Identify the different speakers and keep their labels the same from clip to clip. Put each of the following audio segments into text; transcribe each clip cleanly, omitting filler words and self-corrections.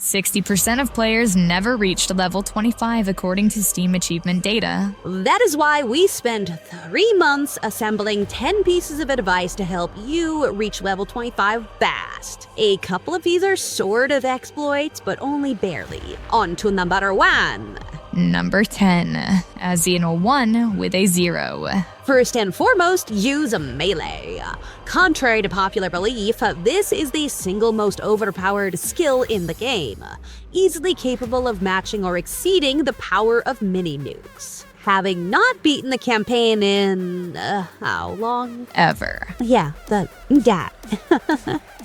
Speaker 1: 60% of players never reached level 25 according to Steam achievement data.
Speaker 2: That is why we spent 3 months assembling 10 pieces of advice to help you reach level 25 fast. A couple of these are sort of exploits, but only barely. On to number 1.
Speaker 1: Number 10, as in a 1 with a 0.
Speaker 2: First and foremost, use melee. Contrary to popular belief, this is the single most overpowered skill in the game, easily capable of matching or exceeding the power of mini-nukes. Having not beaten the campaign in, how long?
Speaker 1: Ever.
Speaker 2: Yeah, that.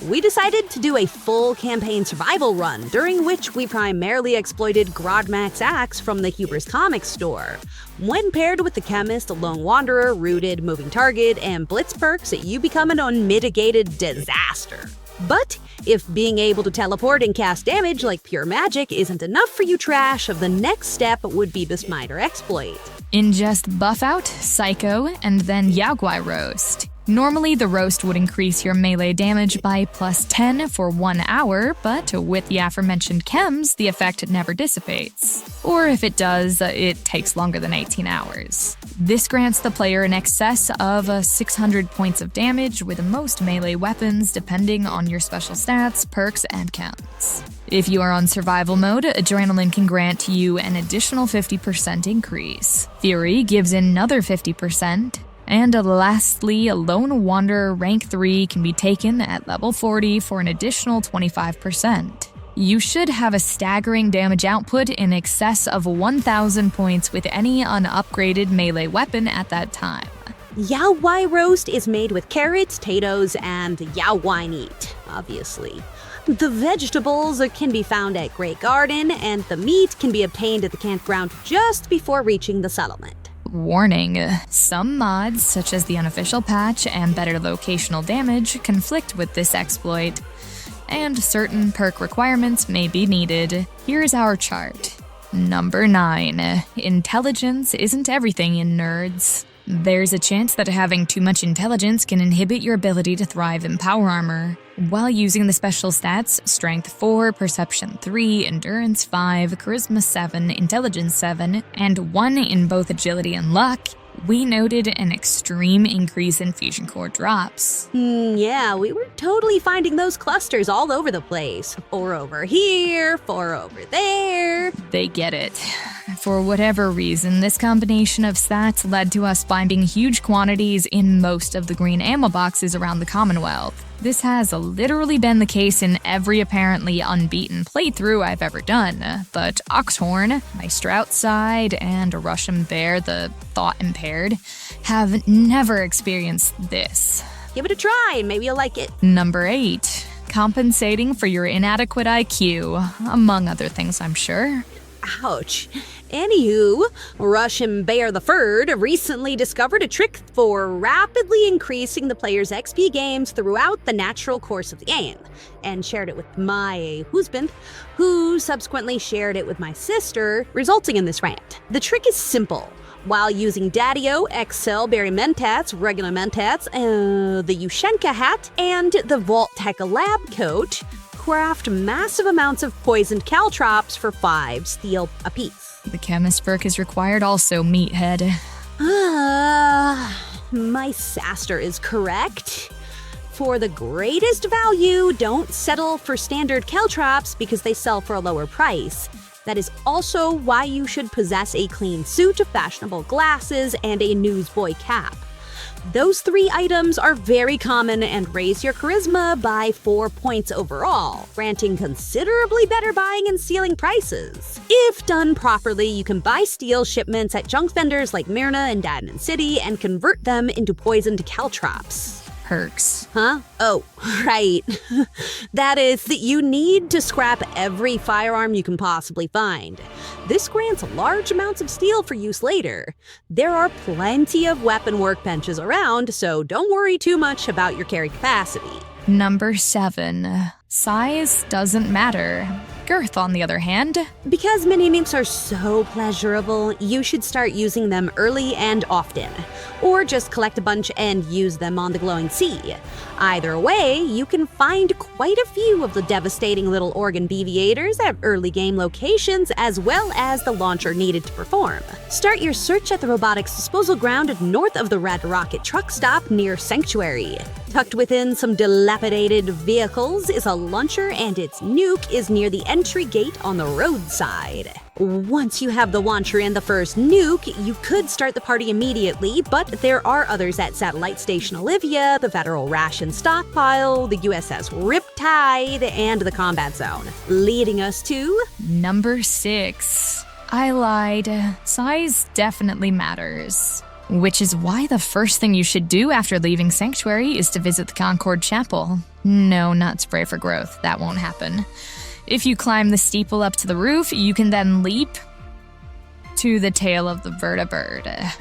Speaker 2: We decided to do a full campaign survival run, during which we primarily exploited Grodmak's axe from the Hubris Comics store. When paired with the Chemist, Lone Wanderer, Rooted, Moving Target, and Blitz perks, you become an unmitigated disaster. But if being able to teleport and cast damage like pure magic isn't enough for you trash, the next step would be this minor exploit.
Speaker 1: Ingest Buff Out, Psycho, and then Yaogwai Roast. Normally, the roast would increase your melee damage by +10 for 1 hour, but with the aforementioned chems, the effect never dissipates. Or if it does, it takes longer than 18 hours. This grants the player in excess of 600 points of damage with most melee weapons depending on your special stats, perks, and counts. If you are on survival mode, Adrenaline can grant you an additional 50% increase. Fury gives another 50%. And lastly, Lone Wanderer rank 3 can be taken at level 40 for an additional 25%. You should have a staggering damage output in excess of 1,000 points with any unupgraded melee weapon at that time.
Speaker 2: Yaogwai Roast is made with carrots, potatoes, and yaogwai meat, obviously. The vegetables can be found at Great Garden, and the meat can be obtained at the campground just before reaching the settlement.
Speaker 1: Warning, some mods, such as the unofficial patch and better locational damage, conflict with this exploit, and certain perk requirements may be needed. Here's our chart. Number 9. Intelligence isn't everything in nerds. There's a chance that having too much intelligence can inhibit your ability to thrive in power armor. While using the special stats Strength 4, Perception 3, Endurance 5, Charisma 7, Intelligence 7, and 1 in both Agility and Luck, we noted an extreme increase in Fusion Core drops.
Speaker 2: Yeah, we were totally finding those clusters all over the place. 4 over here, 4 over there.
Speaker 1: They get it. For whatever reason, this combination of stats led to us finding huge quantities in most of the green ammo boxes around the Commonwealth. This has literally been the case in every apparently unbeaten playthrough I've ever done, but Oxhorn, Maestro Outside, and Russian Bear, the Thought Impaired, have never experienced this.
Speaker 2: Give it a try and maybe you'll like it.
Speaker 1: Number 8. Compensating for your inadequate IQ, among other things, I'm sure.
Speaker 2: Ouch. Anywho, Russian Bear the Third recently discovered a trick for rapidly increasing the player's XP gains throughout the natural course of the game, and shared it with my husband, who subsequently shared it with my sister, resulting in this rant. The trick is simple. While using Daddio, XL Berry Mentats, regular Mentats, the Yushenka hat, and the Vault-Tech Lab coat, craft massive amounts of poisoned caltrops for 5 steel apiece.
Speaker 1: The chemist perk is required also, meathead.
Speaker 2: My saster is correct. For the greatest value, don't settle for standard caltrops because they sell for a lower price. That is also why you should possess a clean suit, fashionable glasses, and a newsboy cap. Those 3 items are very common and raise your charisma by 4 points overall, granting considerably better buying and stealing prices. If done properly, you can buy steel shipments at junk vendors like Myrna and Diamond City and convert them into poisoned caltrops.
Speaker 1: Perks.
Speaker 2: Huh? Oh, right. That is that you need to scrap every firearm you can possibly find. This grants large amounts of steel for use later. There are plenty of weapon workbenches around, so don't worry too much about your carry capacity.
Speaker 1: Number 7. Size doesn't matter. girth, on the other hand.
Speaker 2: Because mini nukes are so pleasurable, you should start using them early and often. Or just collect a bunch and use them on the glowing sea. Either way, you can find quite a few of the devastating little organ deviators at early game locations as well as the launcher needed to perform. Start your search at the robotics disposal ground north of the Red Rocket truck stop near Sanctuary. Tucked within some dilapidated vehicles is a launcher, and its nuke is near the entry gate on the roadside. Once you have the launcher and the first nuke, you could start the party immediately, but there are others at Satellite Station Olivia, the Federal Ration Stockpile, the USS Riptide, and the Combat Zone. Leading us to...
Speaker 1: Number 6. I lied. Size definitely matters. Which is why the first thing you should do after leaving Sanctuary is to visit the Concord Chapel. No, not spray for growth. That won't happen. If you climb the steeple up to the roof, you can then leap to the tail of the vertibird,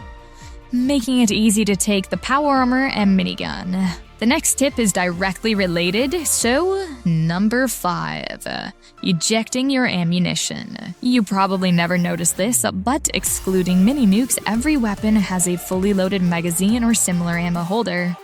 Speaker 1: making it easy to take the power armor and minigun. The next tip is directly related, so number 5, ejecting your ammunition. You probably never noticed this, but excluding mini nukes, every weapon has a fully loaded magazine or similar ammo holder.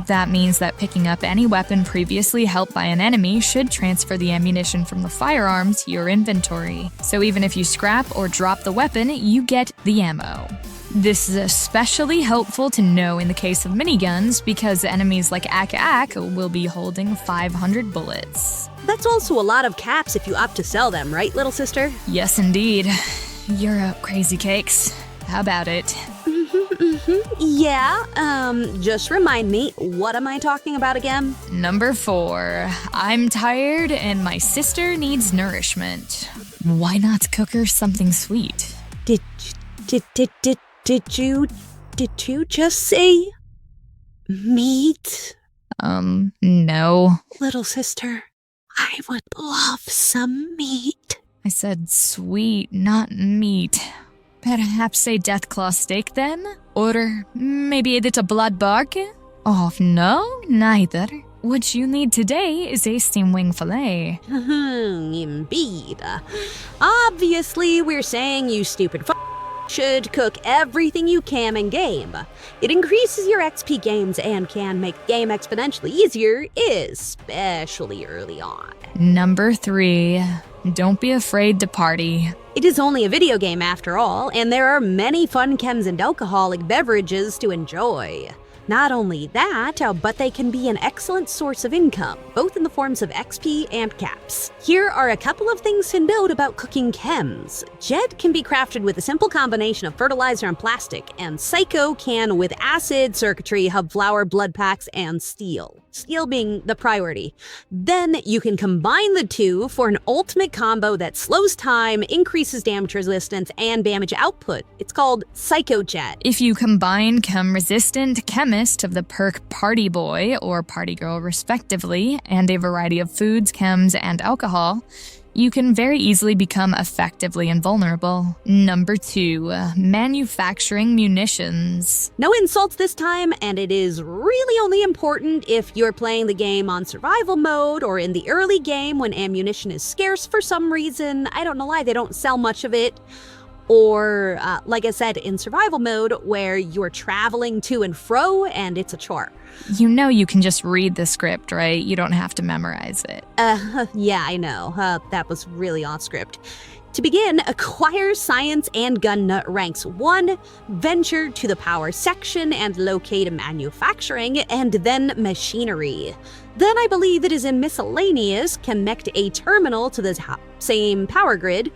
Speaker 1: That means that picking up any weapon previously held by an enemy should transfer the ammunition from the firearm to your inventory. So even if you scrap or drop the weapon, you get the ammo. This is especially helpful to know in the case of miniguns because enemies like Ak will be holding 500 bullets.
Speaker 2: That's also a lot of caps if you opt to sell them, right, little sister?
Speaker 1: Yes, indeed. You're up, crazy cakes. How about it?
Speaker 2: Yeah, just remind me, what am I talking about again?
Speaker 1: Number 4. I'm tired and my sister needs nourishment. Why not cook her something sweet?
Speaker 2: Did you just say meat?
Speaker 1: No.
Speaker 2: Little sister, I would love some meat.
Speaker 1: I said sweet, not meat. Perhaps a deathclaw steak then? Or maybe a little blood bark? Oh, no, neither. What you need today is a steam wing fillet.
Speaker 2: Indeed. Obviously, we're saying you stupid should cook everything you can in game. It increases your XP gains and can make the game exponentially easier, especially early on.
Speaker 1: Number 3. Don't be afraid to party.
Speaker 2: It is only a video game after all, and there are many fun chems and alcoholic beverages to enjoy. Not only that, but they can be an excellent source of income, both in the forms of XP and caps. Here are a couple of things to note about cooking chems. Jet can be crafted with a simple combination of fertilizer and plastic, and Psycho can with acid, circuitry, hub flour, blood packs, and steel. Steel being the priority. Then you can combine the two for an ultimate combo that slows time, increases damage resistance, and damage output. It's called Psycho Jet.
Speaker 1: If you combine chem-resistant chemist of the perk Party Boy or Party Girl respectively, and a variety of foods, chems, and alcohol, you can very easily become effectively invulnerable. Number 2, manufacturing munitions.
Speaker 2: No insults this time, and it is really only important if you're playing the game on survival mode or in the early game when ammunition is scarce for some reason. I don't know why they don't sell much of it. Or, like I said, in survival mode where you're traveling to and fro and it's a chore.
Speaker 1: You know you can just read the script, right? You don't have to memorize it.
Speaker 2: Yeah, I know. That was really off script. To begin, acquire Science and Gun Nut ranks 1, venture to the power section and locate manufacturing, and then machinery. Then I believe it is in miscellaneous, connect a terminal to the same power grid.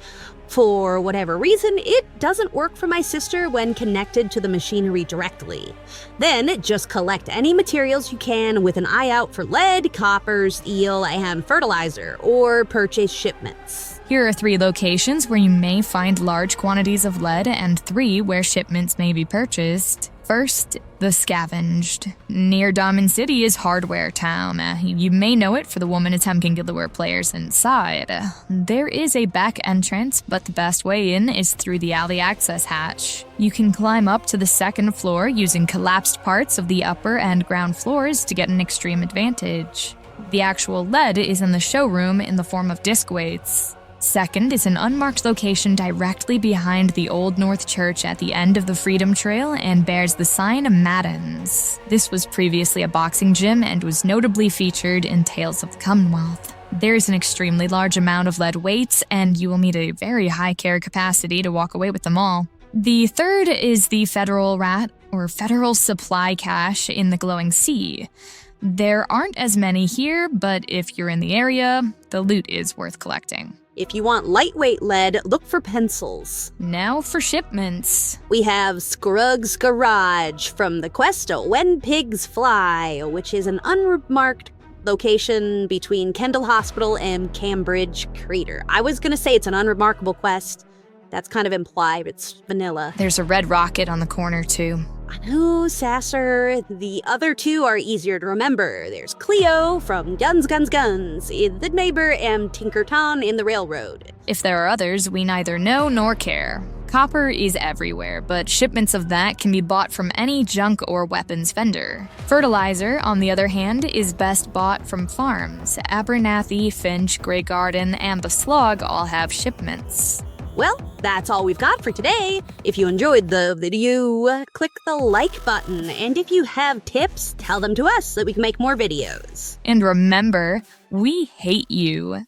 Speaker 2: For whatever reason, it doesn't work for my sister when connected to the machinery directly. Then just collect any materials you can with an eye out for lead, copper, steel, and fertilizer, or purchase shipments.
Speaker 1: Here are 3 locations where you may find large quantities of lead and 3 where shipments may be purchased. First, the Scavenged. Near Diamond City is Hardware Town. You may know it for the woman attempting to lure players inside. There is a back entrance, but the best way in is through the alley access hatch. You can climb up to the 2nd floor using collapsed parts of the upper and ground floors to get an extreme advantage. The actual lead is in the showroom in the form of disc weights. Second is an unmarked location directly behind the Old North Church at the end of the Freedom Trail and bears the sign Madden's. This was previously a boxing gym and was notably featured in Tales of the Commonwealth. There is an extremely large amount of lead weights, and you will need a very high carry capacity to walk away with them all. The third is the Federal Rat, or Federal Supply Cache in the Glowing Sea. There aren't as many here, but if you're in the area, the loot is worth collecting.
Speaker 2: If you want lightweight lead, look for pencils.
Speaker 1: Now for shipments.
Speaker 2: We have Scruggs Garage from the quest When Pigs Fly, which is an unmarked location between Kendall Hospital and Cambridge Crater. I was gonna say it's an unremarkable quest. That's kind of implied. It's vanilla.
Speaker 1: There's a red rocket on the corner, too.
Speaker 2: I know, Sasser. The other two are easier to remember. There's Cleo from Guns, Guns, Guns in the neighbor and Tinkerton in the railroad.
Speaker 1: If there are others, we neither know nor care. Copper is everywhere, but shipments of that can be bought from any junk or weapons vendor. Fertilizer, on the other hand, is best bought from farms. Abernathy, Finch, Grey Garden, and the Slog all have shipments.
Speaker 2: Well, that's all we've got for today. If you enjoyed the video, click the like button. And if you have tips, tell them to us so that we can make more videos.
Speaker 1: And remember, we hate you.